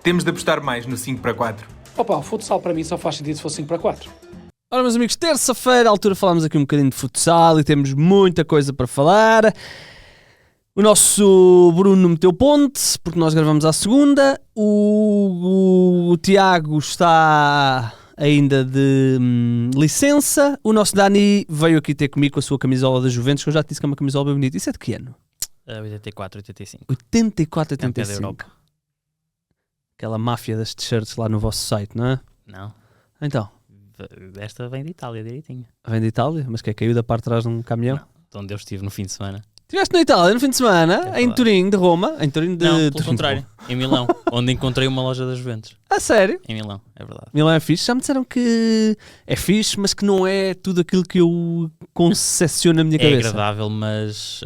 Temos de apostar mais no 5-4. Opa, o futsal para mim só faz sentido se for 5-4. Ora, meus amigos, terça-feira, à altura falámos aqui um bocadinho de futsal e temos muita coisa para falar. O nosso Bruno meteu ponte, porque nós gravamos à segunda. O Tiago está ainda de licença. O nosso Dani veio aqui ter comigo com a sua camisola da Juventus, que eu já te disse que é uma camisola bem bonita. Isso é de que ano? 84, 85. 84, Campeão da 85. Europa. Aquela máfia das t-shirts lá no vosso site, não é? Não. Então, Esta vem de Itália, direitinho. vem de Itália, mas que é, caiu da parte de trás de um caminhão? Não. De onde eu estive no fim de semana. Estiveste na Itália no fim de semana, É em verdade. Turim, de Roma, em Turim de... Não, pelo Turim de contrário. Roma. Em Milão, onde encontrei uma loja das Juventus. A sério? Em Milão, é verdade. Milão é fixe. Já me disseram que é fixe, mas que não é tudo aquilo que eu concepciono na minha É cabeça. agradável, mas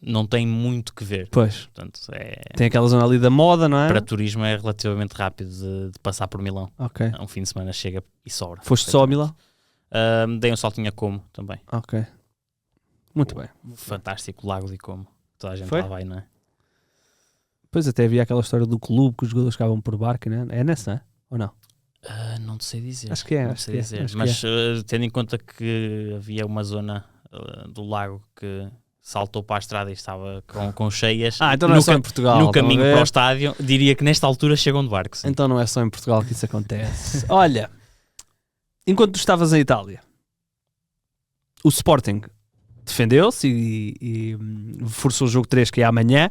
não tem muito que ver. Pois, Portanto, tem aquela zona ali da moda, não é? para turismo é relativamente rápido de passar por Milão. Ok. Um fim de semana chega e sobra. Foste só a Milão? Dei um saltinho a Como também. Ok. Muito bem. Fantástico lago de Como. Toda a gente Foi? lá vai, não é? Depois até havia aquela história do clube que os jogadores ficavam por barco, não é? É nessa, não é? Ou não? Não te sei dizer. Acho que é, Não acho sei que é, dizer. acho que Mas tendo em conta que havia uma zona do lago que saltou para a estrada e estava com cheias Então não é só em Portugal. no estão a caminho ver? para o estádio, diria que nesta altura chegam de barco. Sim. Então não é só em Portugal que isso acontece. Olha, enquanto tu estavas em Itália, o Sporting defendeu-se e forçou o jogo 3, que é amanhã.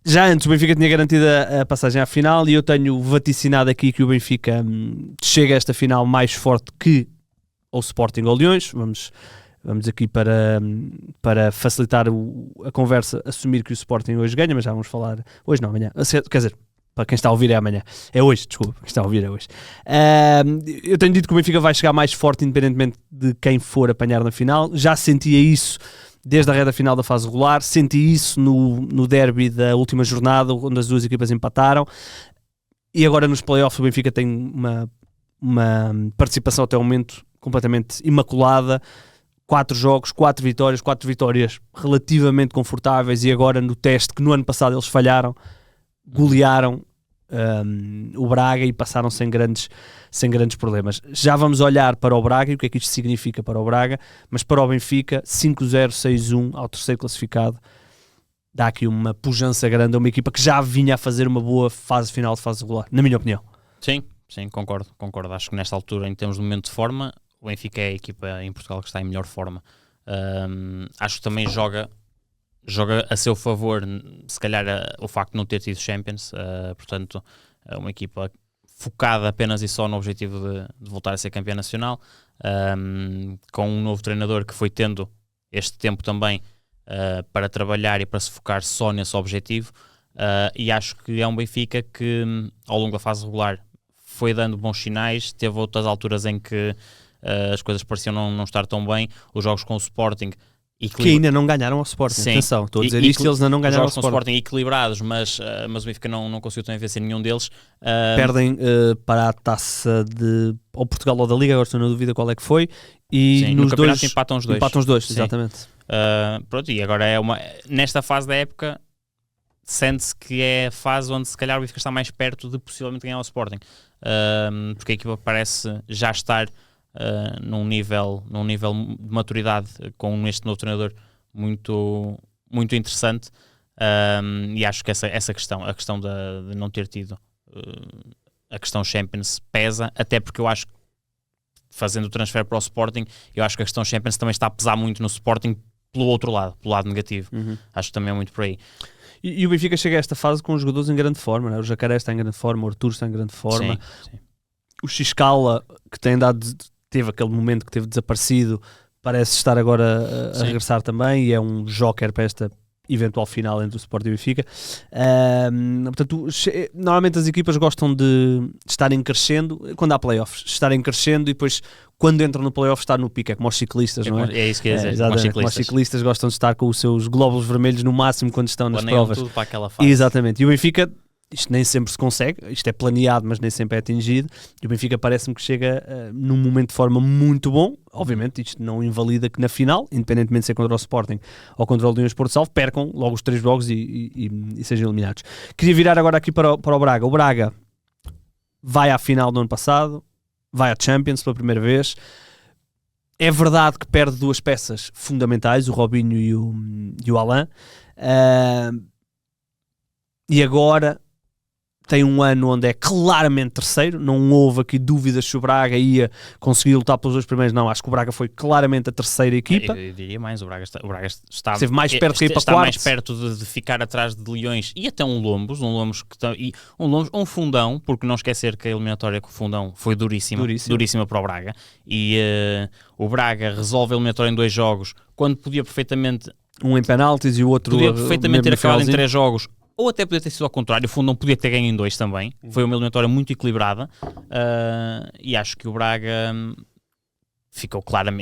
Já antes o Benfica tinha garantido a passagem à final e eu tenho vaticinado aqui que o Benfica chega a esta final mais forte que o Sporting ou Leões. Vamos aqui para facilitar a conversa, assumir que o Sporting hoje ganha, mas já vamos falar hoje não, amanhã. Quer dizer, para quem está a ouvir é amanhã. É hoje, desculpa, quem está a ouvir é hoje. Eu tenho dito que o Benfica vai chegar mais forte independentemente de quem for apanhar na final. Já sentia isso desde a reta final da fase regular, senti isso no derby da última jornada, onde as duas equipas empataram. E agora nos playoffs o Benfica tem uma participação até o momento completamente imaculada. 4 jogos, 4 vitórias relativamente confortáveis, e agora no teste que no ano passado eles falharam, golearam o Braga e passaram sem grandes problemas. Já vamos olhar para o Braga e o que é que isto significa para o Braga, mas para o Benfica 5-0, 6-1 ao terceiro classificado dá aqui uma pujança grande a uma equipa que já vinha a fazer uma boa fase final de fase regular, na minha opinião. Sim, concordo. Acho que nesta altura, em termos de momento de forma, o Benfica é a equipa em Portugal que está em melhor forma. Acho que também joga a seu favor, se calhar, o facto de não ter tido Champions. Portanto, uma equipa focada apenas e só no objetivo de voltar a ser campeã nacional, com um novo treinador que foi tendo este tempo também para trabalhar e para se focar só nesse objetivo, e acho que é um Benfica que ao longo da fase regular foi dando bons sinais. Teve outras alturas em que as coisas pareciam não estar tão bem. Os jogos com o Sporting que ainda não ganharam ao Sporting. Sim. Atenção, estou a dizer isto, eles ainda não ganharam ao jogos com o Sporting. Sporting equilibrados, mas o Benfica não conseguiu também vencer nenhum deles. Perdem para a taça de ou Portugal ou da Liga, agora estou na dúvida qual é que foi, e Sim, nos no campeonato dois empatam os dois. Empatam os dois, Sim. exatamente. Pronto, e agora nesta fase da época sente-se que é a fase onde se calhar o Benfica está mais perto de possivelmente ganhar o Sporting, porque a equipa parece já estar num nível de maturidade com este novo treinador muito, muito interessante, e acho que essa questão, a questão de não ter tido a questão Champions pesa, até porque eu acho que fazendo o transfer para o Sporting, eu acho que a questão Champions também está a pesar muito no Sporting pelo outro lado, pelo lado negativo. Acho que também é muito por aí. E o Benfica chega a esta fase com os jogadores em grande forma, né? O Jacaré está em grande forma, o Artur está em grande forma, Sim. O Xiscala, que teve aquele momento que teve desaparecido, parece estar agora a regressar também, e é um joker para esta eventual final entre o Sporting e o Benfica. Portanto, normalmente as equipas gostam de estarem crescendo quando há playoffs, estarem crescendo e depois quando entram no playoff estar no pico, é como os ciclistas, não é? É isso que ia dizer, Exatamente, como os ciclistas gostam de estar com os seus glóbulos vermelhos no máximo quando estão nas provas. Tudo para aquela fase. Exatamente, e o Benfica, isto nem sempre se consegue, isto é planeado, mas nem sempre é atingido, e o Benfica parece-me que chega num momento de forma muito bom. Obviamente isto não invalida que na final, independentemente de ser contra o Sporting ou contra o Leões Porto Salvo, percam logo os 3 jogos e sejam eliminados. Queria virar agora aqui para o Braga. O Braga vai à final do ano passado, vai à Champions pela primeira vez. É verdade que perde duas peças fundamentais, o Robinho e o Haaland. E agora tem um ano onde é claramente terceiro, não houve aqui dúvidas se o Braga ia conseguir lutar pelos dois primeiros, não, acho que o Braga foi claramente a terceira equipa. Eu diria mais, o Braga está esteve mais perto de ir para está quarto. mais perto de ficar atrás de Leões e até um Lombos que um Fundão, porque não esquecer que a eliminatória com o Fundão foi duríssima para o Braga, e o Braga resolve a eliminatória em 2 jogos, quando podia perfeitamente um em penaltis e o outro podia perfeitamente ter acabado em 3 jogos, ou até podia ter sido ao contrário, o Fundão podia ter ganho em 2 também. Foi uma eliminatória muito equilibrada, e acho que o Braga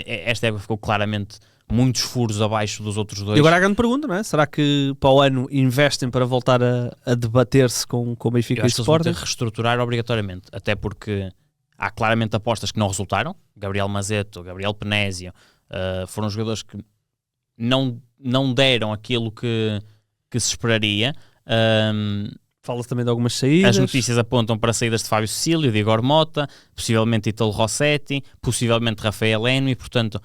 esta época ficou claramente muitos furos abaixo dos outros 2. E agora a grande pergunta, não é? Será que para o ano investem para voltar a debater-se com o Benfica e o Sporting? Eu acho que eles vão ter que reestruturar obrigatoriamente, até porque há claramente apostas que não resultaram. Gabriel Mazeto, Gabriel Penésio, foram jogadores que não deram aquilo que se esperaria. Fala-se também de algumas saídas. As notícias apontam para saídas de Fábio Cecílio, de Igor Mota, possivelmente Italo Rossetti, possivelmente Rafael Eno, e portanto,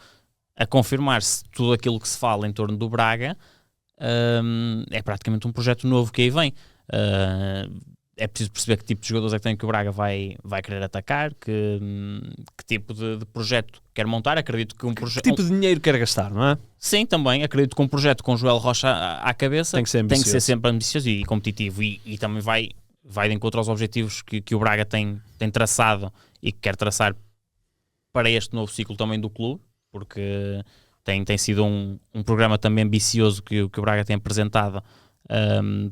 a confirmar-se tudo aquilo que se fala em torno do Braga, é praticamente um projeto novo que aí vem. É preciso perceber que tipo de jogadores é que tem que o Braga vai querer atacar, que tipo de projeto quer montar. Acredito que que tipo de dinheiro quer gastar, não é? Sim, também. Acredito que um projeto com Joel Rocha à cabeça tem que ser sempre ambicioso e competitivo, e também vai de encontro aos objetivos que o Braga tem traçado e que quer traçar para este novo ciclo também do clube, porque tem sido um programa também ambicioso que o Braga tem apresentado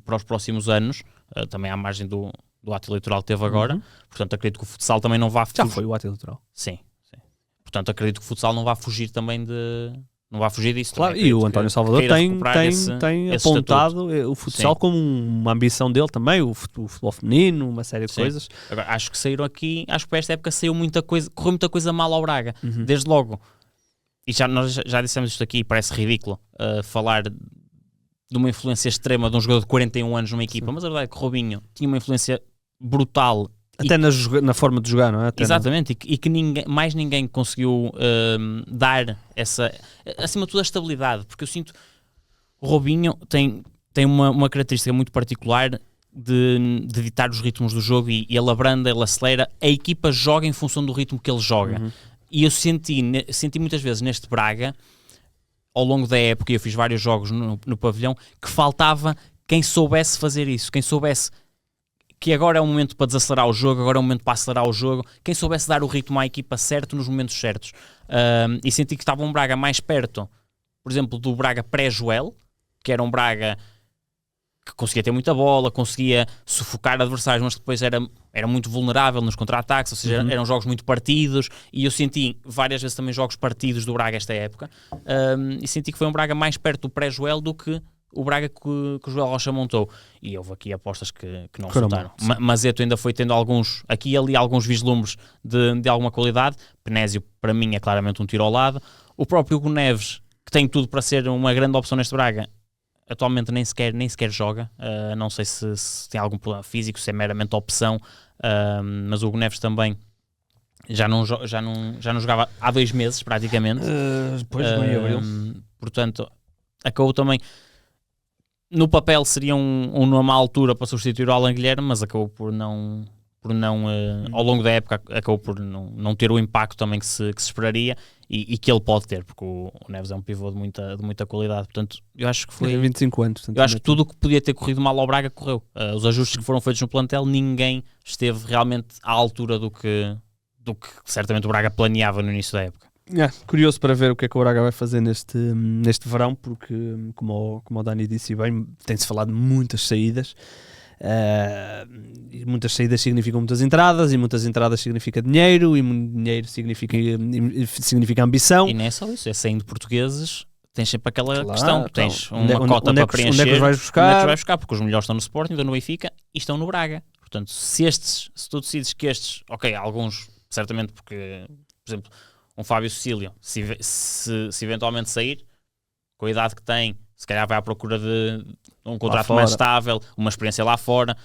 para os próximos anos, também à margem do ato eleitoral que teve agora. Portanto, acredito que o futsal também não vá... Já foi o ato eleitoral. Sim. Portanto, acredito que o futsal não vá fugir também não vai fugir disso. Claro, e o António Salvador tem apontado o futsal como uma ambição dele também, o futebol feminino, uma série de coisas. Agora, acho que para esta época correu muita coisa mal ao Braga, desde logo. E nós já dissemos isto aqui, parece ridículo falar de uma influência extrema de um jogador de 41 anos numa equipa, mas a verdade é que o Robinho tinha uma influência brutal. Até na forma de jogar, não é? Exatamente, e que mais ninguém conseguiu dar essa, acima de tudo, a estabilidade, porque eu sinto o Robinho tem uma característica muito particular de ditar os ritmos do jogo, e ele abranda, ele acelera, a equipa joga em função do ritmo que ele joga. E eu senti muitas vezes neste Braga, ao longo da época, e eu fiz vários jogos no pavilhão, que faltava quem soubesse fazer isso, quem soubesse que agora é o momento para desacelerar o jogo, agora é o momento para acelerar o jogo, quem soubesse dar o ritmo à equipa certo nos momentos certos. E senti que estava um Braga mais perto, por exemplo, do Braga pré-Joel, que era um Braga que conseguia ter muita bola, conseguia sufocar adversários, mas depois era muito vulnerável nos contra-ataques, ou seja, eram jogos muito partidos, e eu senti várias vezes também jogos partidos do Braga esta época, e senti que foi um Braga mais perto do pré-Joel do que o Braga que o Joel Rocha montou. E houve aqui apostas que não resultaram. Mazeto ainda foi tendo aqui e ali alguns vislumbres de alguma qualidade. Penésio, para mim, é claramente um tiro ao lado. O próprio Hugo Neves, que tem tudo para ser uma grande opção neste Braga, atualmente nem sequer joga. Não sei se tem algum problema físico, se é meramente opção, mas o Hugo Neves também já não jogava há 2 meses praticamente. Depois de abril. Portanto, acabou também, no papel seria um nome à altura para substituir o Alan Guilherme, mas acabou por não ao longo da época acabou por não ter o impacto também que se esperaria, e que ele pode ter, porque o Neves é um pivô de muita qualidade. Portanto, eu acho que foi 25 anos. Eu acho que tudo o que podia ter corrido mal ao Braga correu. Os ajustes que foram feitos no plantel, ninguém esteve realmente à altura do que certamente o Braga planeava no início da época. Curioso para ver o que é que o Braga vai fazer neste verão, porque, como o Dani disse bem, tem-se falado de muitas saídas. E muitas saídas significam muitas entradas, e muitas entradas significa dinheiro, e dinheiro significa ambição. E não é só isso, é saindo portugueses, tens sempre aquela questão, tens uma cota para preencher. Onde é que os vais buscar? Onde é que os vais buscar? Porque os melhores estão no Sporting, estão no Benfica e estão no Braga. Portanto, se tu decides que estes, ok, alguns certamente, porque, por exemplo, um Fábio Cecílio, se eventualmente sair, com a idade que tem, se calhar vai à procura de um contrato mais estável, uma experiência lá fora.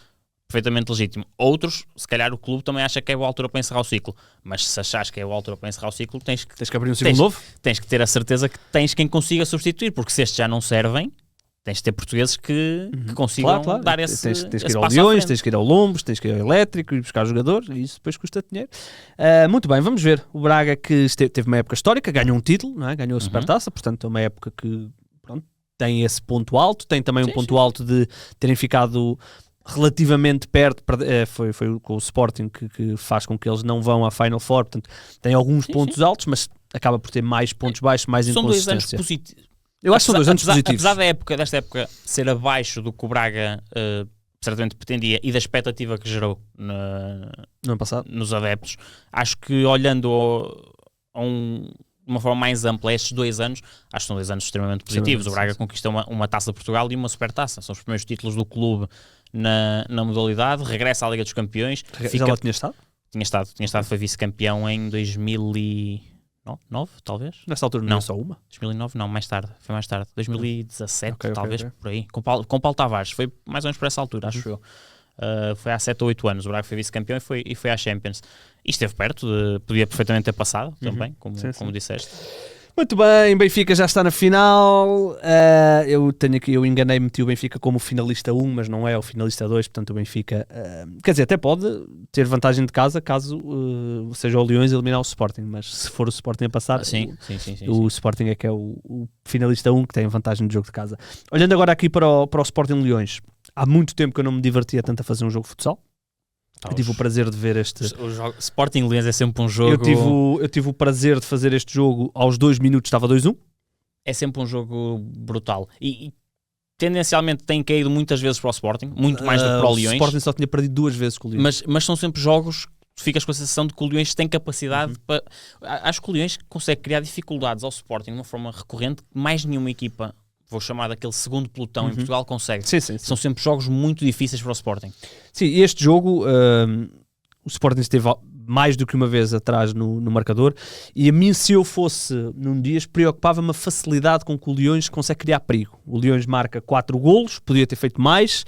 perfeitamente legítimo. Outros, se calhar o clube também acha que é boa altura para encerrar o ciclo, mas se achares que é boa altura para encerrar o ciclo, tens que abrir um ciclo novo. Tens que ter a certeza que tens quem consiga substituir, porque se estes já não servem, tens de ter portugueses que consigam dar esse tens que ir esse ao passo à Leões, frente. tens que ir ao Lombos, tens que ir ao Elétrico, ir buscar jogadores, e isso depois custa dinheiro. Muito bem, vamos ver. O Braga que teve uma época histórica, ganhou um título, não é? Ganhou a Supertaça, portanto é uma época que tem esse ponto alto, tem também um ponto alto de terem ficado relativamente perto, foi com o Sporting que faz com que eles não vão à Final Four, portanto tem alguns pontos altos, mas acaba por ter mais pontos baixos, mais São 2 anos inconsistência. positivos. Eu acho que são 2 anos positivos. Apesar desta época ser abaixo do que o Braga certamente pretendia e da expectativa que gerou No ano passado. nos adeptos, acho que olhando de uma forma mais ampla estes 2 anos, acho que são 2 anos extremamente positivos. O Braga conquistou uma Taça de Portugal e uma Supertaça. São os primeiros títulos do clube na modalidade. Regressa à Liga dos Campeões. Já lá tinha estado? Tinha estado, foi vice-campeão em 2009, talvez? Nessa altura não é só uma? 2009, não, mais tarde. Foi mais tarde. 2017, talvez, ok. por aí. Com Paulo Tavares. Foi mais ou menos por essa altura, acho eu. Foi há 7 ou 8 anos. O Braga foi vice-campeão e foi à Champions. E esteve perto, podia perfeitamente ter passado também, como disseste. Muito bem, Benfica já está na final. Eu enganei-me, meti o Benfica como finalista 1, mas não é o finalista 2, portanto o Benfica, quer dizer, até pode ter vantagem de casa caso seja o Leões eliminar o Sporting, mas se for o Sporting a passar, Sim. o Sporting é que é o finalista 1 que tem vantagem de jogo de casa. Olhando agora aqui para o Sporting Leões, há muito tempo que eu não me divertia tanto a fazer um jogo de futsal. Eu tive o prazer de ver este... O Sporting Leões é sempre um jogo... Eu tive o prazer de fazer este jogo, aos 2 minutos estava 2-1. É sempre um jogo brutal. E tendencialmente tem caído muitas vezes para o Sporting, muito mais do que para o Leões. O Sporting só tinha perdido 2 vezes com o Leões. Mas são sempre jogos que ficas com a sensação de que o Leões tem capacidade para... Acho que o Leões consegue criar dificuldades ao Sporting de uma forma recorrente que mais nenhuma equipa, vou chamar daquele segundo pelotão em Portugal, consegue. Sim. São sempre jogos muito difíceis para o Sporting. Sim, este jogo o Sporting esteve mais do que uma vez atrás no marcador, e a mim, se eu fosse num Dias, preocupava-me a facilidade com que o Leões consegue criar perigo. O Leões marca 4 golos, podia ter feito mais.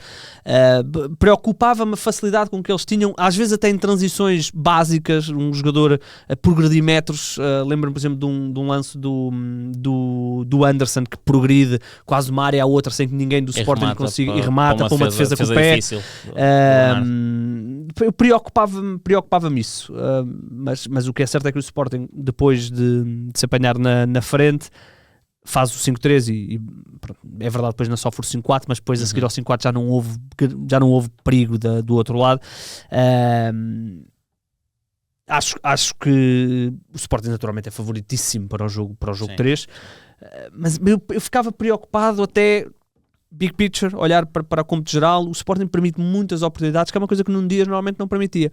Preocupava-me a facilidade com que eles tinham, às vezes até em transições básicas, um jogador a progredir metros. Lembro-me, por exemplo, de um lance do Anderson, que progride quase uma área à outra sem que ninguém do Sporting consiga, e remata para uma defesa com o pé. Difícil, Preocupava-me isso, mas o que é certo é que o Sporting, depois de se apanhar na frente, faz o 5-3 e pronto, é verdade, depois não sofre o 5-4, mas depois a seguir ao 5-4 já não houve perigo do outro lado. Acho que o Sporting naturalmente é favoritíssimo para o jogo 3, mas eu ficava preocupado até... Big picture, olhar para o cômputo geral. O Sporting permite muitas oportunidades, que é uma coisa que num dia normalmente não permitia.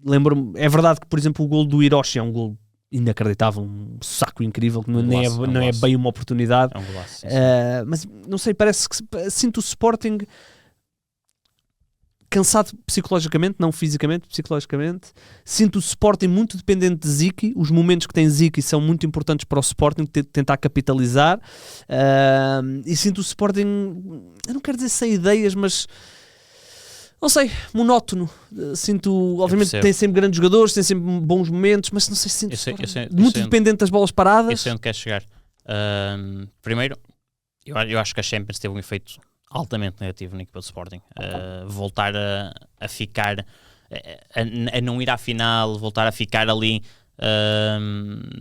Lembro-me, é verdade que, por exemplo, o gol do Hiroshi é um gol inacreditável, um saco incrível, que não é bem uma oportunidade. É um golaço, mas não sei, parece que sinto o Sporting cansado psicologicamente, não fisicamente, psicologicamente. Sinto o Sporting muito dependente de Ziki. Os momentos que tem Ziki são muito importantes para o Sporting tentar capitalizar. E sinto o Sporting, eu não quero dizer sem ideias, mas não sei, monótono. Sinto, obviamente tem sempre grandes jogadores, tem sempre bons momentos, mas não sei se sinto muito dependente das bolas paradas. Eu sei onde quer chegar. Primeiro, eu acho que a Champions teve um efeito altamente negativo na equipa do Sporting. Voltar a ficar, a não ir à final, voltar a ficar ali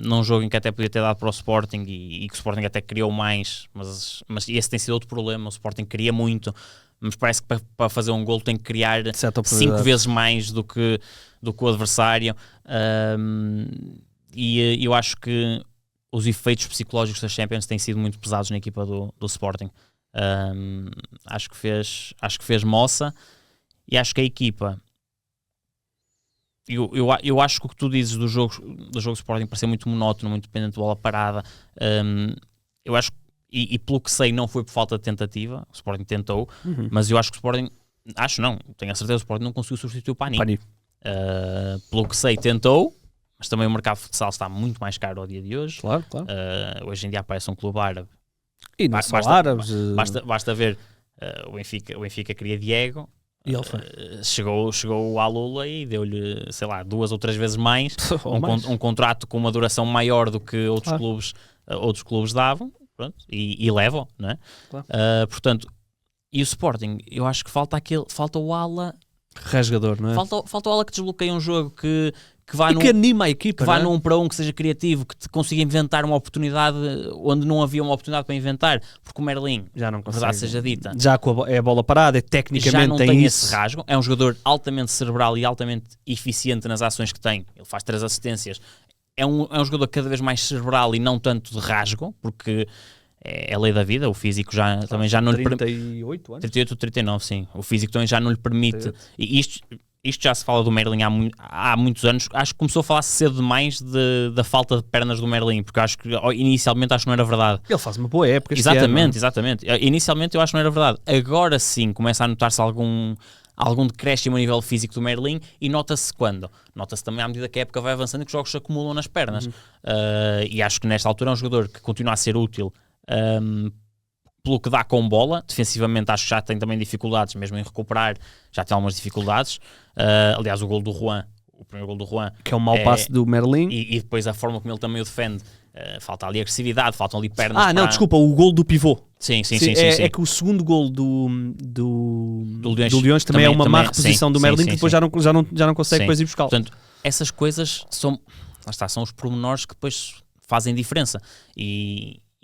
num jogo em que até podia ter dado para o Sporting e que o Sporting até criou mais, mas esse tem sido outro problema. O Sporting queria muito, mas parece que para fazer um gol tem que criar 5 vezes mais do que o adversário. E eu acho que os efeitos psicológicos da Champions têm sido muito pesados na equipa do Sporting. Acho que fez moça, e acho que a equipa, eu acho que o que tu dizes do jogo Sporting parece muito monótono, muito dependente de bola parada. Eu acho, e pelo que sei, não foi por falta de tentativa. O Sporting tentou, mas eu acho que o Sporting, tenho a certeza que o Sporting não conseguiu substituir o Pani. Pelo que sei, tentou, mas também o mercado de futsal está muito mais caro ao dia de hoje. Claro. Hoje em dia aparece um clube árabe. E não só árabes. Basta ver o Benfica queria Diego. E ele foi. Chegou à Lula e deu-lhe, sei lá, 2 ou 3 vezes mais, Ou mais. um contrato com uma duração maior do que outros clubes davam, pronto, e levam, não é? Claro. Portanto, e o Sporting, eu acho que falta o ala, Rasgador, não é? falta o ala que desbloqueia um jogo, que vá E que anima a equipa, que vá não é? num para um, que seja criativo, que te consiga inventar uma oportunidade onde não havia uma oportunidade para inventar, porque o Merlin, Já não a consegue. verdade seja dita, Já é a bola parada, tecnicamente já não tem tem isso. esse rasgo. É um jogador altamente cerebral e altamente eficiente nas ações que tem. Ele faz 3 assistências. É um jogador cada vez mais cerebral e não tanto de rasgo, porque é a lei da vida. O físico também já não lhe permite. 38 anos? 38 ou 39, sim. O físico também já não lhe permite. E isto já se fala do Merlin há muitos anos. Acho que começou a falar cedo demais da falta de pernas do Merlin, porque acho que inicialmente acho que não era verdade. Ele faz uma boa época este Exatamente, ano. exatamente. Inicialmente eu acho que não era verdade. Agora sim começa a notar-se algum decréscimo a nível físico do Merlin, e nota-se quando? Nota-se também à medida que a época vai avançando e que os jogos se acumulam nas pernas. E acho que nesta altura é um jogador que continua a ser útil pelo que dá com bola. Defensivamente acho que já tem também dificuldades, mesmo em recuperar, já tem algumas dificuldades. Aliás, o primeiro gol do Juan, Que é um mau passe do Merlin. e depois a forma como ele também o defende, falta ali agressividade, faltam ali pernas. Não, desculpa, o gol do pivô. Sim. É que o segundo gol do Leões também é uma má reposição do sim, Merlin, sim, que depois sim. já não consegue Sim. depois ir buscar. Portanto, essas coisas são os pormenores que depois fazem diferença.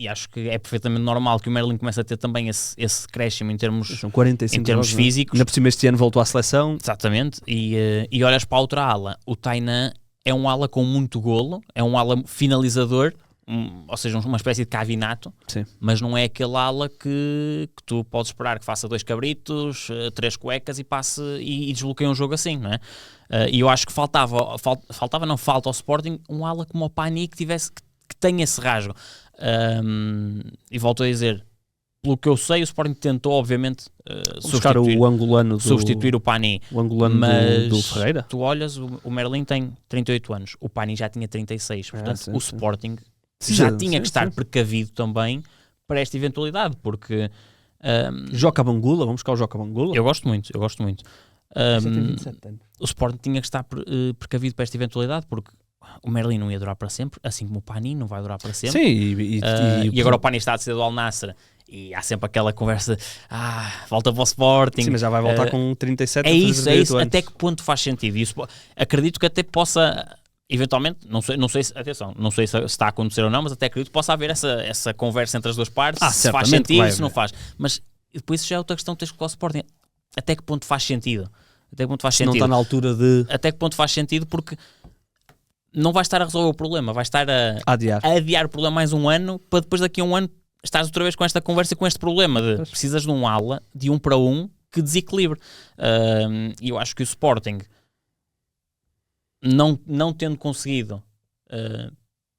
E acho que é perfeitamente normal que o Merlin comece a ter também esse decréscimo em termos São 45 em termos jogos, físicos. Ainda por cima este ano voltou à seleção. Exatamente. E olhas para a outra ala. O Tainan é um ala com muito golo, é um ala finalizador, ou seja, uma espécie de Cavinato, Sim. mas não é aquele ala que tu podes esperar que faça 2 cabritos, 3 cuecas e passe e desbloqueie um jogo assim, não é? E eu acho que falta ao Sporting um ala como o Pani que tenha esse rasgo. E volto a dizer, pelo que eu sei, o Sporting tentou, obviamente, Buscar o angolano substituir o Pani. o angolano Mas do Ferreira. tu olhas, o Merlin tem 38 anos, o Pani já tinha 36, portanto sim, o sim. Sporting Sim, já sim, tinha que estar sim. precavido também para esta eventualidade, porque Joca Bangula, vamos buscar o Joca Bangula. eu gosto muito. Já tem 27 anos. O Sporting tinha que estar precavido para esta eventualidade, porque o Merlin não ia durar para sempre, assim como o Pani não vai durar para sempre. Sim, E agora o Pani está a ser do Al Nassr e há sempre aquela conversa, volta para o Sporting. Sim, mas já vai voltar com 37 É isso, 38 anos. até que ponto faz sentido? E acredito que até possa, eventualmente, não sei se está a acontecer ou não, mas até acredito que possa haver essa conversa entre as duas partes, se faz certamente sentido, vai se não haver. faz. Mas depois já é outra questão que tens que colocar o Sporting. Até que ponto faz sentido? Até que ponto faz Se não sentido? está na altura de Até que ponto faz sentido, porque não vai estar a resolver o problema, vai estar a adiar. adiar o problema mais um ano, para depois daqui a um ano estares outra vez com esta conversa e com este problema de precisas de um ala, de 1 para 1, que desequilibre. E eu acho que o Sporting, não tendo conseguido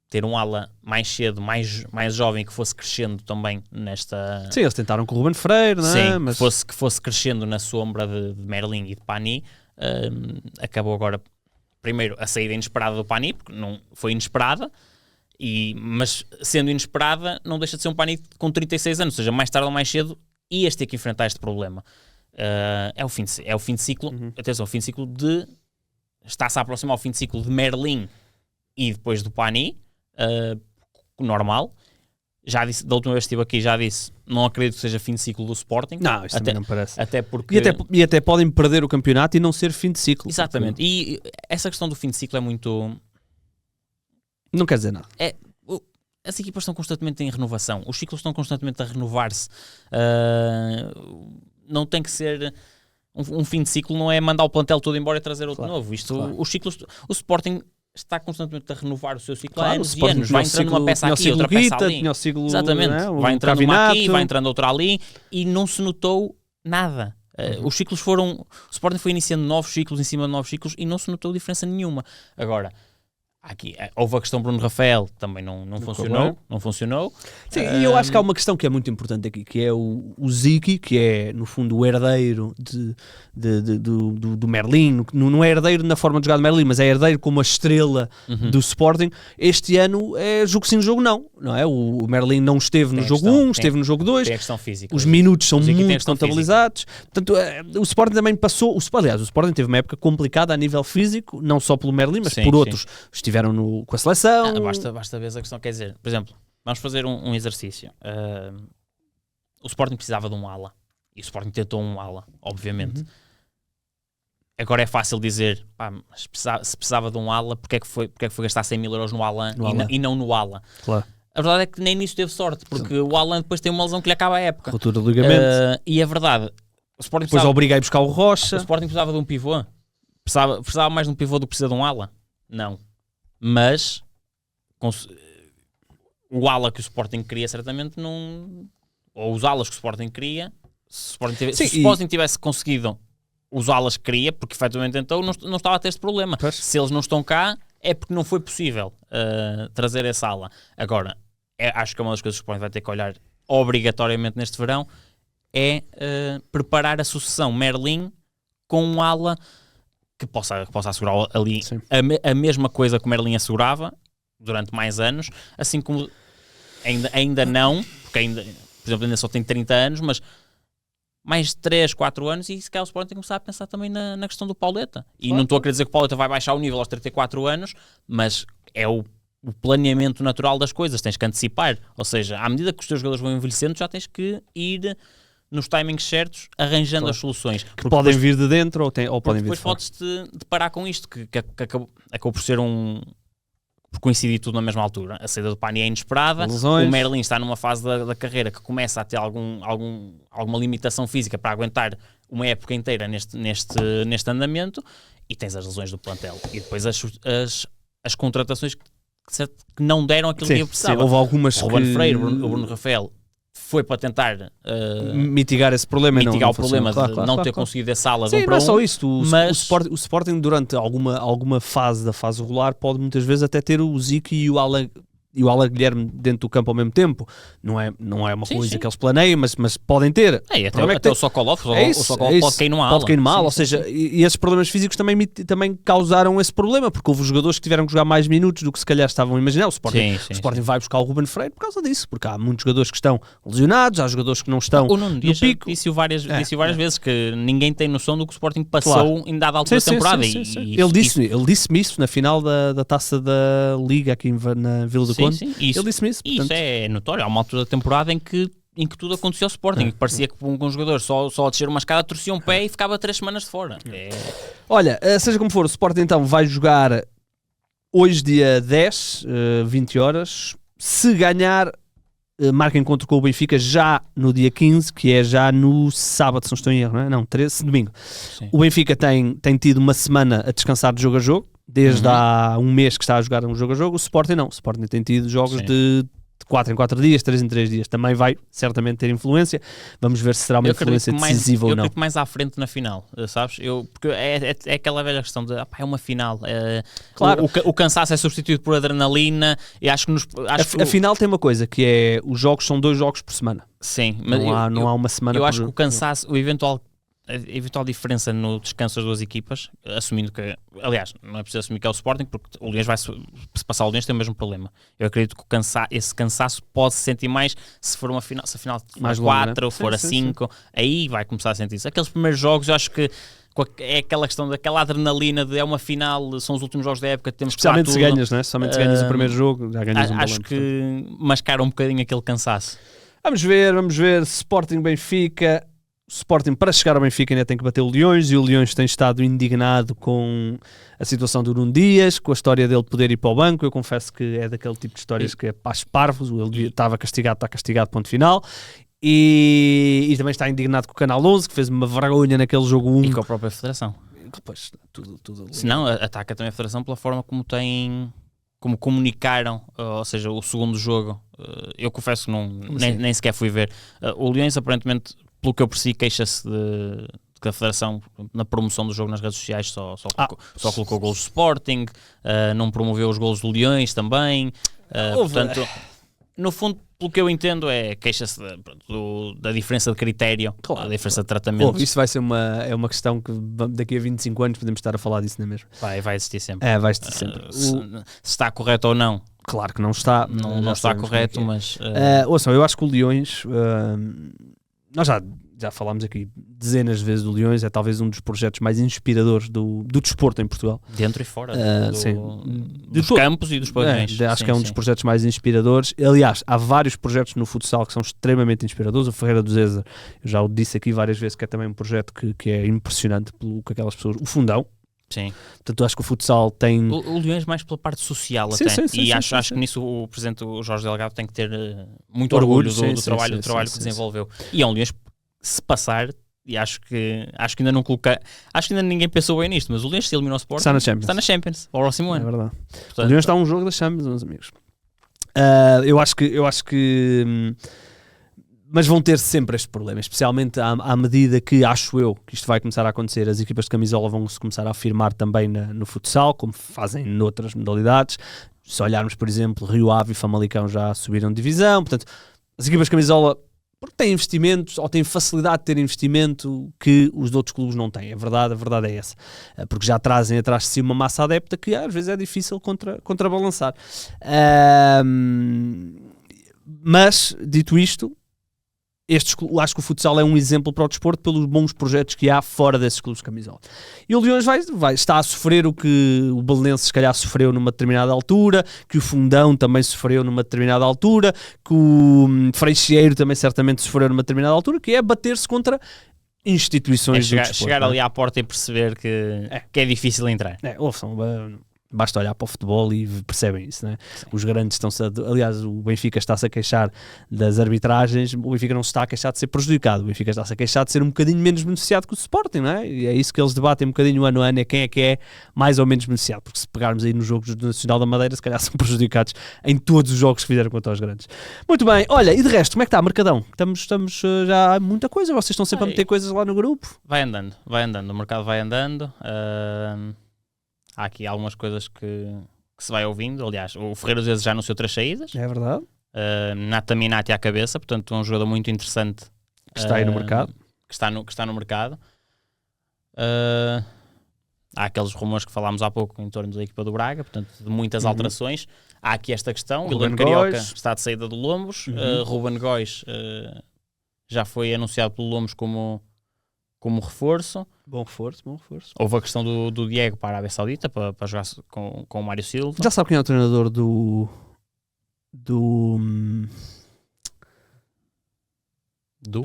ter um ala mais cedo, mais jovem, que fosse crescendo também nesta... Sim, eles tentaram com o Ruben Freire, não é? Sim, Mas que fosse crescendo na sombra de Merlin e de Pani. Acabou agora, primeiro, a saída inesperada do Pani, porque não foi inesperada, mas sendo inesperada, não deixa de ser um Pani com 36 anos, ou seja, mais tarde ou mais cedo ias ter que enfrentar este problema. É o fim de ciclo, atenção, o fim de ciclo está-se a aproximar ao fim de ciclo de Merlin e depois do Pani, normal. Já disse, da última vez que estive aqui, já disse, não acredito que seja fim de ciclo do Sporting. não, isso também não parece. Até porque... E até podem perder o campeonato e não ser fim de ciclo. Exatamente. Porque E essa questão do fim de ciclo é muito... não quer dizer nada. As equipas estão constantemente em renovação. Os ciclos estão constantemente a renovar-se. Não tem que ser... Um fim de ciclo não é mandar o plantel todo embora e trazer outro novo. Claro. Os ciclos... O Sporting está constantemente a renovar o seu ciclo há Claro, anos o e Sporting anos. Vai tinha o entrando uma ciclo- peça tinha o aqui, ciclo outra peça Guita, ali. tinha o ciclo, Exatamente. né, o Vai entrando uma aqui, Cavinato. vai entrando outra ali e não se notou nada. Os ciclos foram... O Sporting foi iniciando novos ciclos em cima de novos ciclos e não se notou diferença nenhuma. Agora, Aqui, houve a questão Bruno Rafael, também não funcionou. Sim, e eu acho que há uma questão que é muito importante aqui, que é o Ziki, que é no fundo o herdeiro do Merlin, não é herdeiro na forma de jogar do Merlin, mas é herdeiro como a estrela do Sporting. Este ano é jogo sim, jogo não é? O Merlin não esteve no jogo 1, esteve no jogo 2, tem a questão física, os minutos são muito contabilizados, portanto o Sporting também passou, aliás, o Sporting teve uma época complicada a nível físico, não só pelo Merlin, mas por outros, estiveram com a seleção. Basta ver a questão, quer dizer, por exemplo, vamos fazer um exercício. O Sporting precisava de um ala e o Sporting tentou um ala, obviamente. Agora é fácil dizer, pá, mas se precisava de um ala, porque é que foi gastar 100 mil euros no Alan e não no ala? Claro. A verdade é que nem nisso teve sorte, porque o Alan depois tem uma lesão que lhe acaba a época. Ruptura do ligamento. E a verdade, o Sporting depois obriguei a buscar o Rocha. O Sporting precisava de um pivô. Precisava mais de um pivô do que precisa de um ala? Não. Mas o ala que o Sporting queria certamente não... Ou os alas que o Sporting queria, se o Sporting tivesse conseguido os alas que queria, porque efetivamente então não estava a ter este problema. Pois. Se eles não estão cá, é porque não foi possível trazer essa ala. Agora, acho que é uma das coisas que o Sporting vai ter que olhar obrigatoriamente neste verão é preparar a sucessão Merlin com um ala que possa assegurar ali a mesma coisa que o Merlin assegurava durante mais anos, assim como ainda não, porque por exemplo, ainda só tem 30 anos, mas mais 3, 4 anos e se calhar o Sporting tem que começar a pensar também na questão do Pauleta. E não estou a querer dizer que o Pauleta vai baixar o nível aos 34 anos, mas é o planeamento natural das coisas, tens que antecipar. Ou seja, à medida que os teus jogadores vão envelhecendo, já tens que ir nos timings certos, arranjando as soluções. Que podem vir de dentro ou podem vir de fora. Depois podes-te deparar com isto, que acabou por ser por coincidir tudo na mesma altura. A saída do Pani é inesperada, lesões. O Merlin está numa fase da carreira que começa a ter alguma limitação física para aguentar uma época inteira neste andamento, e tens as lesões do plantel. E depois as contratações que não deram aquilo que eu precisava. Sim, houve algumas o Ruben Freire, o Bruno Rafael, foi para tentar mitigar esse problema, o problema de não ter conseguido essa ala. Sim, não é só isto. O Sporting durante alguma fase da fase regular pode muitas vezes até ter o Zico e o Alan Guilherme dentro do campo ao mesmo tempo. Não é uma coisa que eles planeiam, mas podem ter. Até o Sokolov pode cair numa ala. Pode cair numa ala, ou seja, e esses problemas físicos também causaram esse problema, porque houve jogadores que tiveram que jogar mais minutos do que se calhar estavam a imaginar. O Sporting vai buscar o Ruben Freire por causa disso, porque há muitos jogadores que estão lesionados, há jogadores que não estão no pico. Disse-o várias vezes, que ninguém tem noção do que o Sporting passou em dada altura da temporada. Ele disse-me isso na final da Taça da Liga aqui na Vila do Conde. Ele disse-me isso. Isso é notório. Há uma altura da temporada em que tudo acontecia ao Sporting. Parecia que um jogador só a descer uma escada torcia um pé e ficava 3 semanas de fora. Olha, seja como for, o Sporting então vai jogar hoje dia 10, 20 horas. Se ganhar, marca encontro com o Benfica já no dia 15, que é já no sábado, se não estou em erro, não é? Não, 13, domingo. Sim. O Benfica tem tido uma semana a descansar de jogo a jogo. Desde há um mês que está a jogar um jogo a jogo. O Sporting não. O Sporting tem tido jogos de 4 em 4 dias, 3 em 3 dias. Também vai certamente ter influência. Vamos ver se será uma influência decisiva ou não. Eu acredito mais à frente na final, sabes? Porque é aquela velha questão de é uma final. Claro. O cansaço é substituído por adrenalina. E acho que a final tem uma coisa, que é os jogos são 2 jogos por semana. Sim, mas não há uma semana. Eu acho que o cansaço, a eventual diferença no descanso das duas equipas, assumindo que, aliás, não é preciso assumir que é o Sporting, porque o Leões se passar o Leões tem o mesmo problema. Eu acredito que esse cansaço pode se sentir mais se for uma final, se a final for mais 4 ou for a 5, aí vai começar a sentir-se. Aqueles primeiros jogos, eu acho que é aquela questão daquela adrenalina de é uma final, são os últimos jogos da época, temos especialmente que se ganhas, não é? Somente se ganhas o primeiro jogo, já ganhas um balão. Acho que mascara um bocadinho aquele cansaço. Vamos ver, Sporting Benfica. O Sporting, para chegar ao Benfica, ainda tem que bater o Leões, e o Leões tem estado indignado com a situação do Nuno Dias, com a história dele poder ir para o banco. Eu confesso que é daquele tipo de histórias que é paz parvos. Ele estava castigado, está castigado, ponto final. E também está indignado com o Canal 11, que fez uma vergonha naquele jogo 1. E com a própria Federação. Pois, tudo. Se não, ataca também a Federação pela forma como comunicaram, ou seja, o segundo jogo. Eu confesso que nem sequer fui ver. O Leões, aparentemente, pelo que eu percebi, queixa-se de que a Federação, na promoção do jogo nas redes sociais, só colocou golos do Sporting, não promoveu os golos do Leões também. Portanto, no fundo, pelo que eu entendo, queixa-se da diferença de critério, da diferença de tratamento. Isso vai ser uma questão que daqui a 25 anos podemos estar a falar disso, não é mesmo? Vai existir sempre. Vai existir sempre. Se está correto ou não. Claro que não está. Não está correto, mas... Ouçam, eu acho que o Leões... nós já falámos aqui dezenas de vezes do Leões, é talvez um dos projetos mais inspiradores do desporto em Portugal. Dentro e fora dos de campos e dos pavilhões. Acho que é um dos projetos mais inspiradores. Aliás, há vários projetos no futsal que são extremamente inspiradores. O Ferreira do Zézer, eu já o disse aqui várias vezes, que é também um projeto que é impressionante pelo que aquelas pessoas... O Fundão. Sim. Portanto, acho que o futsal tem... O Leões mais pela parte social sim, até. Sim, acho que nisso o presidente, o Jorge Delgado, tem que ter muito orgulho do trabalho que desenvolveu. E é um Leões, se passar, e acho que ainda não colocar... Acho que ainda ninguém pensou bem nisto, mas o Leões, se eliminou o Sport, está na Champions, ao próximo ano. É verdade. Portanto, o Leões está a um jogo das Champions, meus amigos. Eu acho que mas vão ter sempre este problema, especialmente à medida que, acho eu, que isto vai começar a acontecer, as equipas de camisola vão se começar a afirmar também no futsal, como fazem noutras modalidades. Se olharmos, por exemplo, Rio Ave e Famalicão já subiram de divisão, portanto, as equipas de camisola, porque têm investimentos, ou têm facilidade de ter investimento que os outros clubes não têm. A verdade é essa. Porque já trazem atrás de si uma massa adepta que às vezes é difícil contrabalançar. Mas, dito isto, acho que o futsal é um exemplo para o desporto pelos bons projetos que há fora desses clubes de camisola. E o Leões está a sofrer o que o Belenenses se calhar sofreu numa determinada altura, que o Fundão também sofreu numa determinada altura, que o Freixeiro também certamente sofreu numa determinada altura, que é bater-se contra instituições do desporto. Chegar ali à porta e perceber que é difícil entrar. Basta olhar para o futebol e percebem isso, né? Os grandes estão-se aliás, o Benfica está-se a queixar das arbitragens, o Benfica não se está a queixar de ser prejudicado, o Benfica está-se a queixar de ser um bocadinho menos beneficiado que o Sporting, não é? E é isso que eles debatem um bocadinho ano a ano, quem é mais ou menos beneficiado, porque se pegarmos aí nos jogos do Nacional da Madeira, se calhar são prejudicados em todos os jogos que fizeram contra os grandes. Muito bem, olha, e de resto, como é que está, Mercadão? Estamos já há muita coisa, vocês estão sempre a meter coisas lá no grupo? Vai andando, o mercado vai andando. Há aqui algumas coisas que se vai ouvindo. Aliás, o Ferreira às vezes já anunciou 3 saídas. É verdade. Nata Minati à cabeça, portanto, um jogador muito interessante que está aí no mercado. Que está no mercado. Há aqueles rumores que falámos há pouco em torno da equipa do Braga, portanto, de muitas alterações. Há aqui esta questão: o William Carioca está de saída do Lombos. Ruben Góis já foi anunciado pelo Lombos como reforço. Bom reforço. Houve a questão do Diego para a Arábia Saudita para jogar com o Mário Silva. Já sabe quem é o treinador do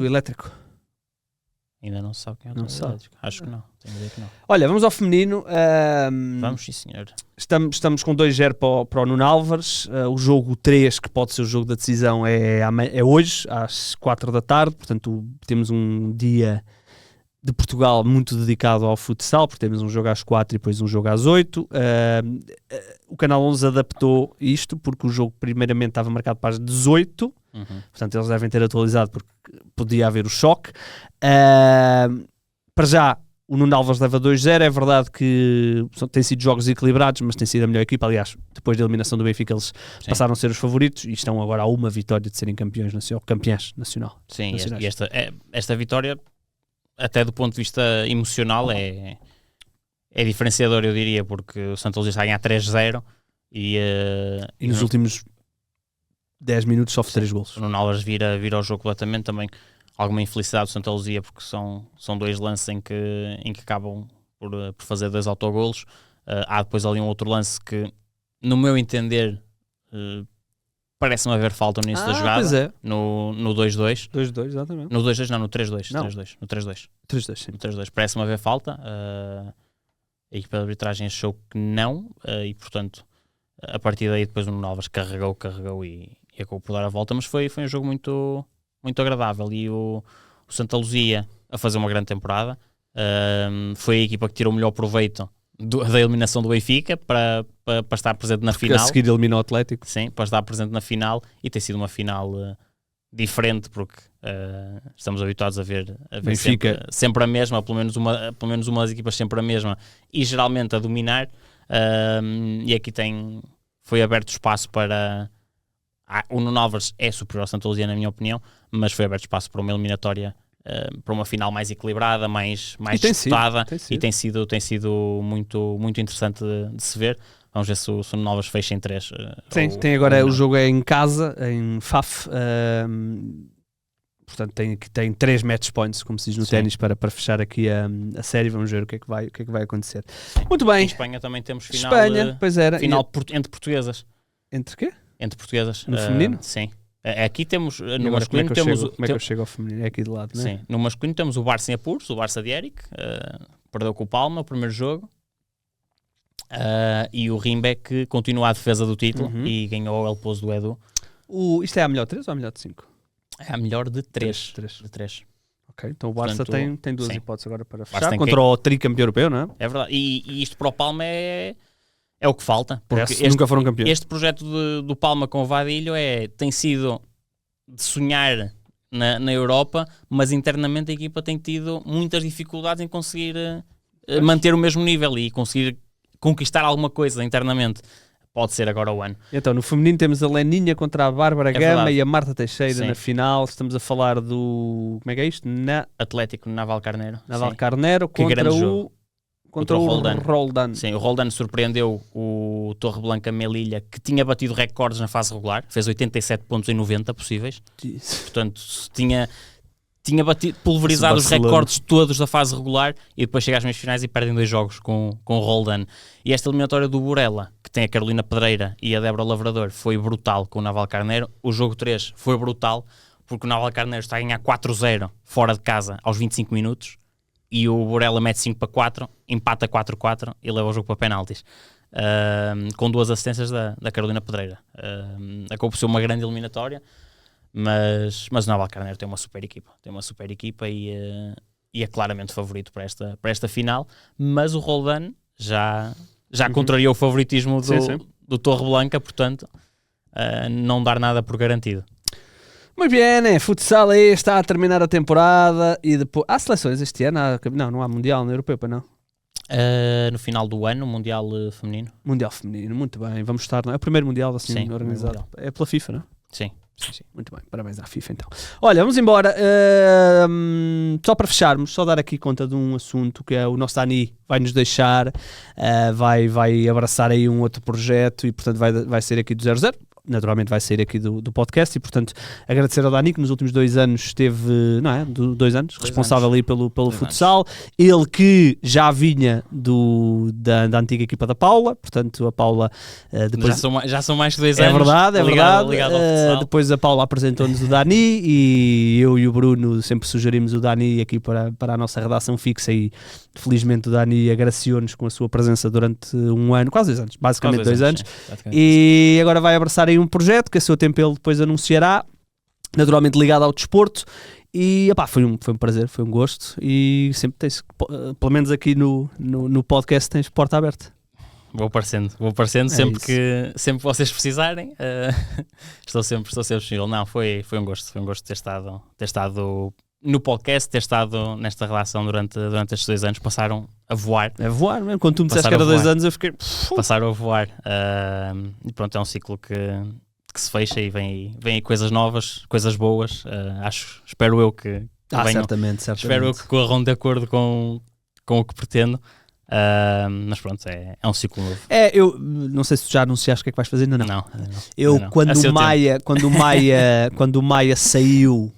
Elétrico? Ainda não se sabe quem é o treinador do Elétrico. Acho que não. Tenho a dizer que não. Olha, vamos ao feminino. Vamos, sim, senhor. Estamos com 2-0 para o Nuno Álvares. O jogo 3, que pode ser o jogo da decisão, é hoje, às 4 da tarde. Portanto, temos um dia de Portugal muito dedicado ao futsal, porque temos um jogo às 4 e depois um jogo às 8. O Canal 11 adaptou isto, porque o jogo primeiramente estava marcado para as 18. Portanto, eles devem ter atualizado, porque podia haver o choque. Para já, o Nuno Álvares leva 2-0. É verdade que têm sido jogos equilibrados, mas tem sido a melhor equipa. Aliás, depois da eliminação do Benfica, eles passaram a ser os favoritos e estão agora a uma vitória de serem campeãs nacional. Sim, e esta vitória, até do ponto de vista emocional, é diferenciador, eu diria, porque o Santa Luzia está a ganhar 3-0 e nos últimos 10 minutos sofre 3 golos. O Nuno Álvares vira ao jogo completamente. Também alguma infelicidade do Santa Luzia, porque são 2 lances em que acabam por fazer 2 autogolos. Há depois ali um outro lance que, no meu entender, parece-me haver falta no início da jogada. Pois é. No 2-2. 2-2, exatamente. No 2-2, não, no 3-2. Não. No 3-2. 3-2, sim. No 3-2. Parece-me haver falta. A equipa de arbitragem achou que não. E, portanto, a partir daí depois o Nuno Álvares carregou e acabou por dar a volta. Mas foi um jogo muito, muito agradável. E o Santa Luzia a fazer uma grande temporada. Foi a equipa que tirou o melhor proveito da eliminação do Benfica para estar presente na final. A seguir eliminou o Atlético. Sim, para estar presente na final, e tem sido uma final diferente, porque estamos habituados a ver Benfica. sempre a mesma, pelo menos uma das equipas sempre a mesma, e geralmente a dominar. E aqui foi aberto espaço para... o Nuno Álvares é superior ao Santa Luzia, na minha opinião, mas foi aberto espaço para uma eliminatória, para uma final mais equilibrada, mais disputada, e tem sido muito, muito interessante de se ver. Vamos ver se o Nuno Álvares fecha em 3. Tem agora, o jogo é em casa, em Faf, portanto tem 3 match points, como se diz no ténis, para fechar aqui a série. Vamos ver o que é que vai acontecer. Muito bem. Em Espanha também temos final, pois era. entre portuguesas. Entre quê? Entre portuguesas. No feminino? Sim. Aqui temos, no Agora, masculino, como é que eu chego ao feminino? É aqui de lado, não é? Sim, no masculino temos o Barça em apuros, o Barça de Eric, perdeu com o Palma o primeiro jogo, e o Rimbeck continua a defesa do título e ganhou o El Pozo do Edu. Isto é a melhor 3 ou a melhor de 5? É a melhor de 3. De 3. Ok, então o Barça Portanto, tem 2 sim. hipóteses agora para Barça fechar tem contra o tricampeão europeu, não é? É verdade, e isto para o Palma é o que falta, porque Nunca foram campeões. este projeto do Palma com o Vadilho tem sido de sonhar na Europa, mas internamente a equipa tem tido muitas dificuldades em conseguir manter o mesmo nível e conseguir conquistar alguma coisa internamente. Pode ser agora o ano. Então, no feminino temos a Leninha contra a Bárbara Gama verdade. e a Marta Teixeira Sim. na final. Estamos a falar do... Como é que é isto? Atlético Naval Carneiro. Naval Sim. Carneiro Que contra grande o... jogo. Contra o Roldan. Sim, o Roldan surpreendeu o Torre Blanca Melilla, que tinha batido recordes na fase regular, fez 87 pontos em 90 possíveis. Portanto, tinha pulverizado os recordes todos da fase regular, e depois chega às meias finais e perdem 2 jogos com o Roldan. E esta eliminatória do Burela, que tem a Carolina Pedreira e a Débora Lavrador, foi brutal com o Naval Carneiro. O jogo 3 foi brutal, porque o Naval Carneiro está a ganhar 4-0 fora de casa aos 25 minutos, e o Burela mete 5-4, empata 4-4 e leva o jogo para penaltis, com 2 assistências da Carolina Pedreira. Acabou por ser uma grande eliminatória, mas o Naval Carneiro tem uma super equipa e é claramente favorito para esta final, mas o Roldan já contrariou o favoritismo do Torre Blanca, portanto não dar nada por garantido. Muito bem, futsal aí está a terminar a temporada e depois... Há seleções este ano? Não há Mundial na Europeia, não? No final do ano, o Mundial Feminino. Mundial Feminino, muito bem. Vamos estar... É o primeiro Mundial assim Sim, organizado. mundial. É pela FIFA, não é? Sim. Muito bem, parabéns à FIFA então. Olha, vamos embora. Só para fecharmos, só dar aqui conta de um assunto que é o nosso Dani vai nos deixar, vai abraçar aí um outro projeto e portanto vai ser aqui do 00. Naturalmente vai sair aqui do podcast e portanto agradecer ao Dani que nos últimos 2 anos esteve, não é? 2 anos, responsável ali pelo futsal, ele que já vinha da antiga equipa da Paula, portanto a Paula depois... já são mais de 2 É anos verdade, ligado ao futsal. Depois a Paula apresentou-nos o Dani e eu e o Bruno sempre sugerimos o Dani aqui para a nossa redação fixa e felizmente o Dani agraciou-nos com a sua presença durante 1 ano, quase 2 anos, basicamente 2 anos. E agora vai abraçar aí um projeto que a seu tempo ele depois anunciará, naturalmente ligado ao desporto, e foi um prazer, foi um gosto, e sempre tens, pelo menos aqui no podcast, tens porta aberta. Vou aparecendo sempre que vocês precisarem, estou sempre disponível. Não, foi um gosto ter estado no podcast, ter estado nesta relação durante estes 2 anos. Passaram a voar. É voar, mesmo. Quando tu me disseste que era 2 anos, eu fiquei... Passaram a voar. E pronto, é um ciclo que se fecha e vem aí coisas novas, coisas boas. Espero eu que venham. Certamente. Espero eu que corram de acordo com o que pretendo. Mas pronto, é um ciclo novo. Eu não sei se tu já anunciaste o que é que vais fazer, não. Não. Quando o Maia saiu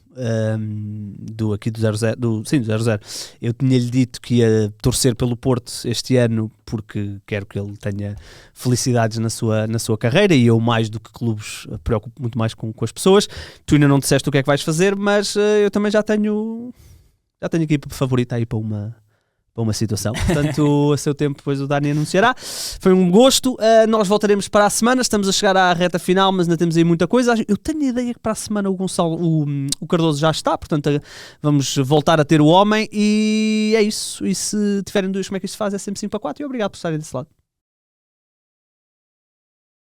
do 00, eu tinha-lhe dito que ia torcer pelo Porto este ano porque quero que ele tenha felicidades na sua carreira, e eu, mais do que clubes, preocupo muito mais com as pessoas. Tu ainda não disseste o que é que vais fazer, mas eu também já tenho a equipa favorita aí para uma situação, portanto a seu tempo depois o Dani anunciará. Foi um gosto, nós voltaremos para a semana, estamos a chegar à reta final, mas ainda temos aí muita coisa. Eu tenho a ideia que para a semana o Cardoso já está, portanto vamos voltar a ter o homem, e é isso. E se tiverem dúvidas como é que isto se faz, é sempre 5-4, e obrigado por estarem desse lado.